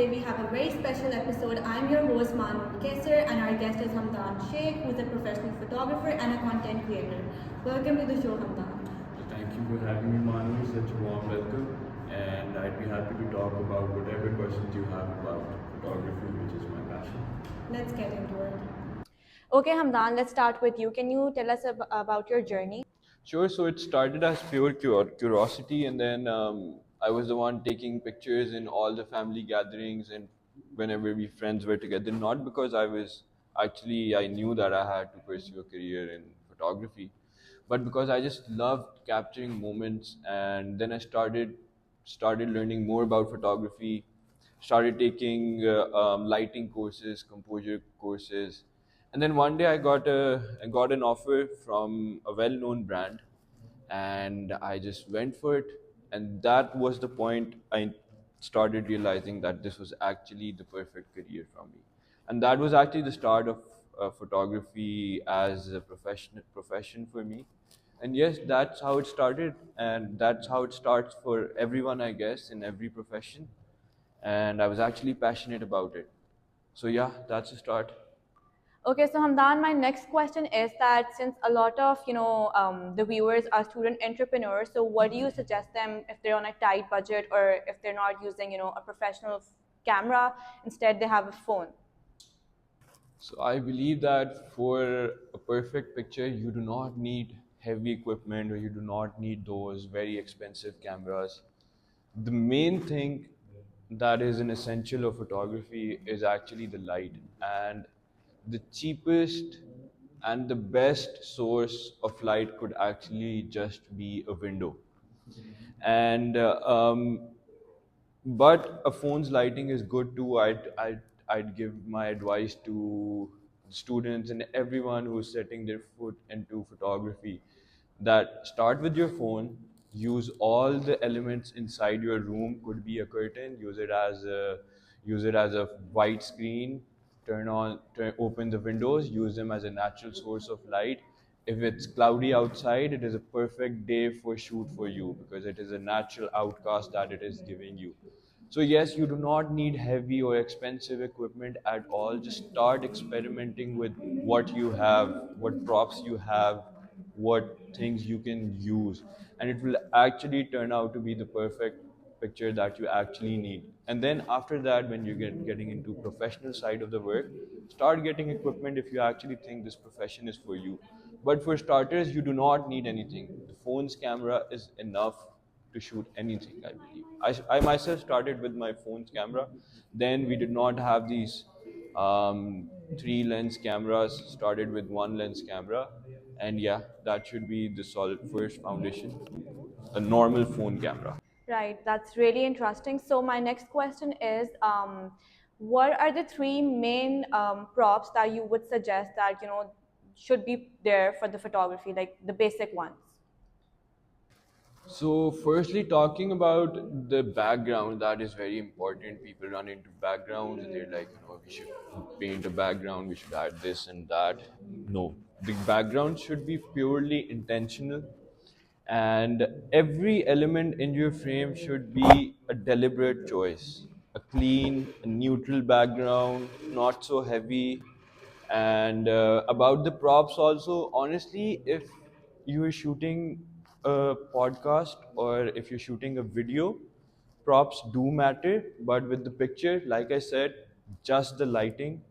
today we have a very special episode. I'm your host Manu Kesar and our guest is Hamdan Sheikh, who's a professional photographer and a content creator. Welcome to the show, Hamdan. Thank you for having me, Manu. Such a warm welcome. And I'd be happy to talk about whatever questions you have about photography, which is my passion. Let's get into it. Okay, Hamdan, let's start with you. Can you tell us about your journey? Sure. So it started as pure curiosity, and then I was the one taking pictures in all the family gatherings and whenever we friends were together. Not because I knew that I had to pursue a career in photography, but because I just loved capturing moments. And then I started learning more about photography, started taking lighting courses, composure courses, and then one day I got an offer from a well-known brand, and I just went for it. And that was the point I started realizing that this was actually the perfect career for me. And that was actually the start of photography as a profession for me. And yes, that's how it started, and that's how it starts for everyone, I guess, in every profession. And I was actually passionate about it. So yeah, that's the start. Okay, so Hamdan, my next question is that since a lot of the viewers are student entrepreneurs, so what do you suggest them if they're on a tight budget or if they're not using a professional camera, instead they have a phone? So I believe that for a perfect picture, you do not need heavy equipment or you do not need those very expensive cameras. The main thing that is an essential of photography is actually the light. And the cheapest and the best source of light could actually just be a window. And but a phone's lighting is good too. I'd give my advice to students and everyone who's setting their foot into photography that start with your phone, use all the elements inside your room. Could be a curtain, use it as a white screen, open the windows, use them as a natural source of light. If it's cloudy outside, it is a perfect day for shoot for you because it is a natural outcast that it is giving you. So yes, you do not need heavy or expensive equipment at all. Just start experimenting with what you have, what props you have, what things you can use, and it will actually turn out to be the perfect picture that you actually need. And then after that, when you getting into professional side of the work, start getting equipment if you actually think this profession is for you. But for starters, you do not need anything. The phone's camera is enough to shoot anything, I believe. I myself started with my phone's camera. Then we did not have these three lens cameras, started with one lens camera. And yeah, that should be the solid first foundation, a normal phone camera. Right, that's really interesting. So my next question is, what are the three main props that you would suggest that should be there for the photography, like the basic ones? So, firstly, talking about the background, that is very important. People run into backgrounds and they're like, we should paint a background, we should add this and that. No, the background should be purely intentional, and every element in your frame should be a deliberate choice. A clean, a neutral background, not so heavy. And about the props also, honestly, if you are shooting a podcast or if you're shooting a video, props do matter. But with the picture, like I said, just the lighting,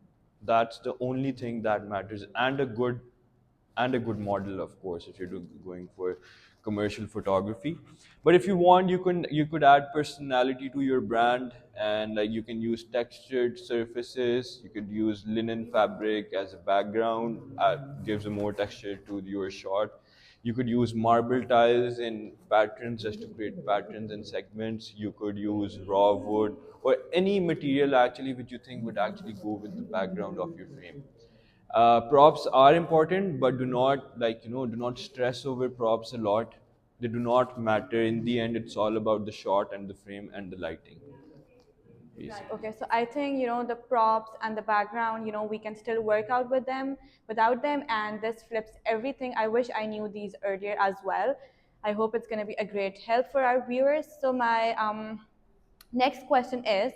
that's the only thing that matters. And a good model, of course, if you're going for commercial photography. But if you want, you could add personality to your brand, and like you can use textured surfaces. You could use linen fabric as a background, gives a more texture to your shot. You could use marble tiles in patterns just to create patterns and segments. You could use raw wood or any material actually which you think would actually go with the background of your frame. Props are important, but do not stress over props a lot. They do not matter. In the end, it's all about the shot and the frame and the lighting, Right. basically. Okay. So I think the props and the background, we can still work out with them, without them, and this flips everything. I wish I knew these earlier as well. I hope it's going to be a great help for our viewers. So my next question is,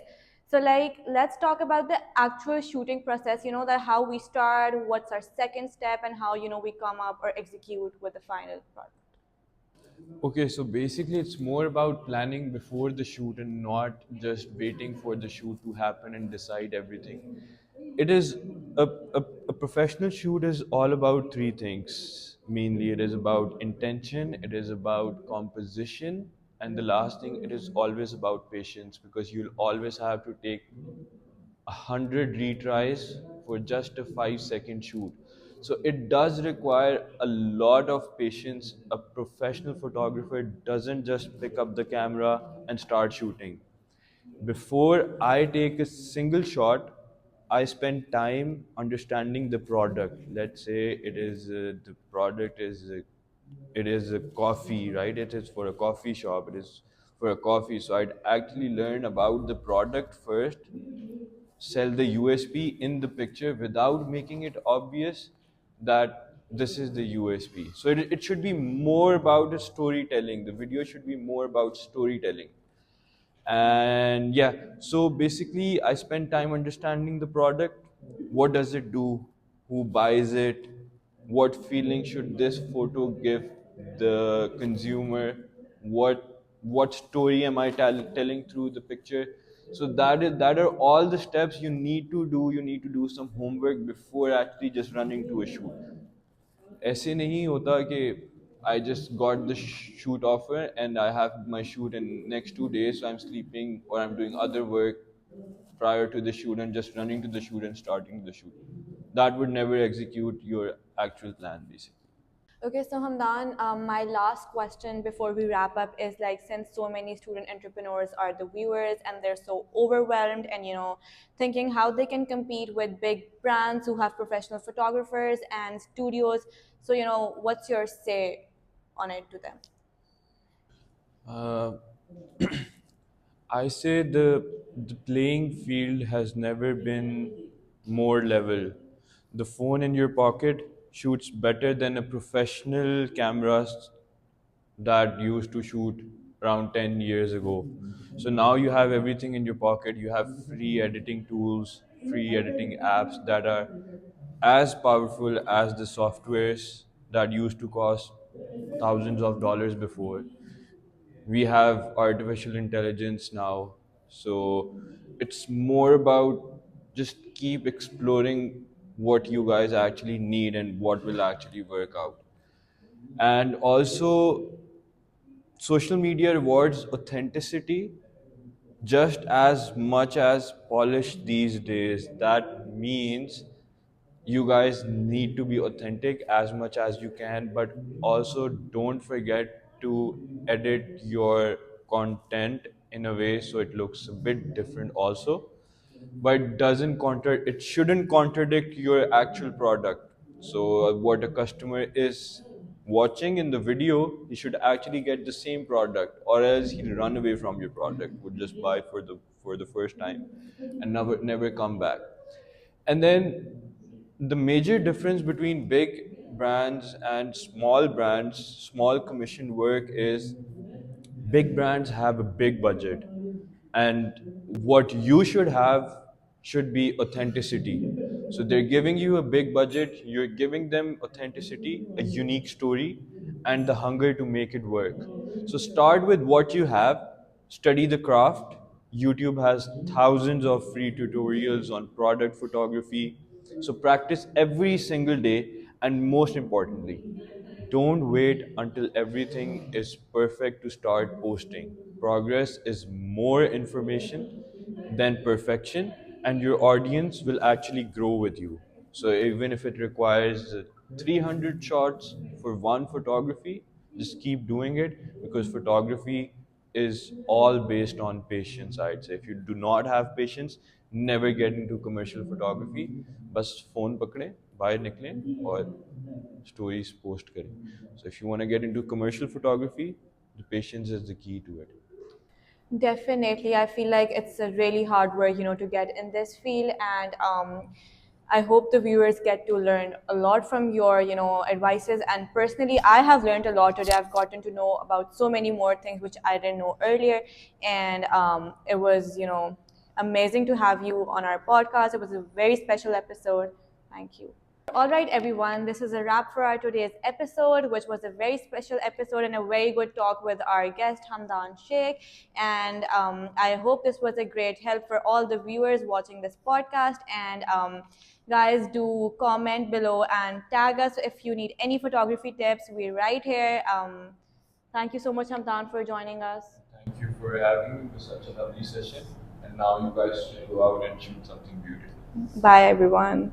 So like let's talk about the actual shooting process, that how we start, what's our second step, and how we come up or execute with the final product. Okay, so basically, it's more about planning before the shoot and not just waiting for the shoot to happen and decide everything. It is a professional shoot is all about three things mainly. It is about intention, it is about composition, and the last thing, it is always about patience because you'll always have to take 100 retries for just a 5-second shoot. So it does require a lot of patience. A professional photographer doesn't just pick up the camera and start shooting. Before I take a single shot, I spend time understanding the product. Let's say the product is a coffee, right? It is for a coffee shop. It is for a coffee. So I'd actually learn about the product first, sell the USP in the picture without making it obvious that this is the USP. So it should be more about the storytelling. The video should be more about storytelling. And yeah, so basically, I spend time understanding the product. What does it do? Who buys it? What feeling should this photo give the consumer? What story am I telling through the picture? So that are all the steps you need to do. You need to do some homework before actually just running to a shoot. ऐसे नहीं होता कि I just got the shoot offer and I have my shoot in next 2 days, so I'm sleeping or I'm doing other work prior to the shoot and just running to the shoot and starting the shoot. That would never execute your actual plan, basically. Okay, so Hamdan, my last question before we wrap up is like, since so many student entrepreneurs are the viewers and they're so overwhelmed and thinking how they can compete with big brands who have professional photographers and studios. So what's your say on it to them? Uh, I say the playing field has never been more level. The phone in your pocket shoots better than a professional camera that used to shoot around 10 years ago. So now you have everything in your pocket. You have free editing tools, free editing apps that are as powerful as the softwares that used to cost thousands of dollars before. We have artificial intelligence now. So it's more about just keep exploring what you guys actually need and what will actually work out. And also, social media rewards authenticity just as much as polish these days. That means you guys need to be authentic as much as you can, but also don't forget to edit your content in a way so it looks a bit different also, but it shouldn't contradict your actual product. So what a customer is watching in the video, he should actually get the same product, or else he'll run away from your product, would just buy for the first time and never come back. And then the major difference between big brands and small brands, small commission work, is big brands have a big budget, and what you should have should be authenticity. So they're giving you a big budget, you're giving them authenticity, a unique story, and the hunger to make it work. So start with what you have, study the craft. YouTube has thousands of free tutorials on product photography, so practice every single day. And most importantly, don't wait until everything is perfect to start posting. Progress is more information than perfection, and your audience will actually grow with you. So, even if it requires 300 shots for one photography, just keep doing it, because photography is all based on patience, I'd say. If you do not have patience, never get into commercial photography. बस phone पकड़ें, बाहर निकलें और stories post करें. So if you want to get into commercial photography, the patience is the key to it. Definitely, I feel like it's a really hard work, to get in this field, and I hope the viewers get to learn a lot from your, advices. And personally, I have learned a lot today. I've gotten to know about so many more things which I didn't know earlier, and it was, amazing to have you on our podcast. It was a very special episode. Thank you. All right, everyone, this is a wrap for our today's episode, which was a very special episode and a very good talk with our guest, Hamdan Sheikh. And I hope this was a great help for all the viewers watching this podcast. And guys, do comment below and tag us if you need any photography tips. We're right here. Thank you so much, Hamdan, for joining us. Thank you for having me. It was such a lovely session. And now you guys should go out and shoot something beautiful. Bye, everyone.